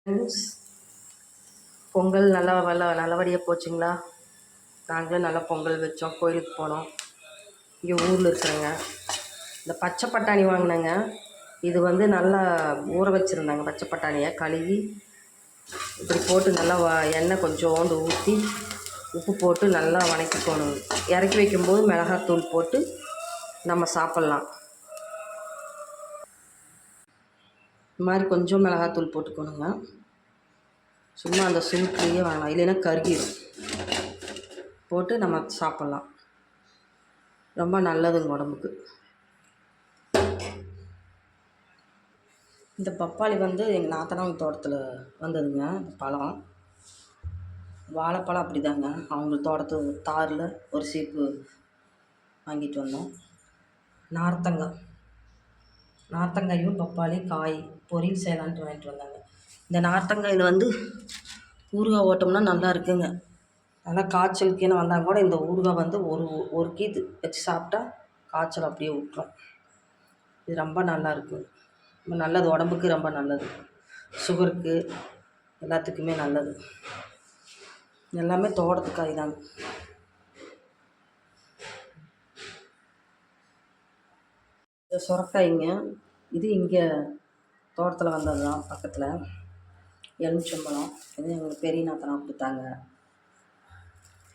Friends, Pongal நல்லபடியாக போச்சுங்களா? நாங்களும் நல்லா பொங்கல் வச்சோம், கோயிலுக்கு போனோம். இங்கே ஊரில் இருக்கிறேங்க. இந்த பச்சை பட்டாணி வாங்கினேங்க. இது வந்து நல்லா ஊற வச்சுருந்தாங்க. பச்சை பட்டாணியை கழுவி இப்படி போட்டு நல்லா எண்ணெய் கொஞ்சோண்டு ஊற்றி உப்பு போட்டு நல்லா வணக்கிக்கணும். இறக்கி வைக்கும்போது மிளகாத்தூள் போட்டு நம்ம சாப்பிட்லாம். இந்த மாதிரி கொஞ்சம் மிளகாத்தூள் போட்டுக்கணுங்க. சும்மா அந்த சூட்லேயே வேணாம், இல்லைன்னா கருகிடும். போட்டு நம்ம சாப்பிட்லாம். ரொம்ப நல்லதுங்க உடம்புக்கு. இந்த பப்பாளி வந்து எங்கள் நாத்தனார் தோட்டத்தில் வந்ததுங்க. இந்த பழம் வாழைப்பழம் அப்படி தாங்க. அவங்க தோட்டத்து தாரில் ஒரு சீப்பு வாங்கிட்டு வந்தோம். நார்த்தங்காயும் பப்பாளி காய் பொரியல் செய்யலான்ட்டு வாங்கிட்டு வந்தாங்க. இந்த நார்த்தங்காயில் வந்து ஊறுகாய் ஓட்டோம்னா நல்லா இருக்குங்க. நல்லா காய்ச்சலுக்குன்னு வந்தால் கூட இந்த ஊறுகாய் வந்து ஒரு கீத்து வச்சு சாப்பிட்டா காய்ச்சல் அப்படியே விட்டுரும். இது ரொம்ப நல்லாயிருக்கும். ரொம்ப நல்லது, உடம்புக்கு ரொம்ப நல்லது. சுகருக்கு எல்லாத்துக்குமே நல்லது. எல்லாமே தோட்டத்து காய் தாங்க. இந்த சுரக்காய்ங்க, இது இங்கே தோட்டத்தில் வந்தது தான். பக்கத்தில் எலுமிச்சம்பழம், இது எங்களுக்கு பெரிய நாத்தனா கொடுத்தாங்க.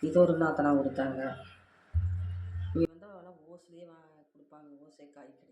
இது ஒரு நாத்தனா கொடுத்தாங்க. இங்கே வந்து அதெல்லாம் ஓஸ்லேயே கொடுப்பாங்க. ஓசை காய் கிடைக்கும்.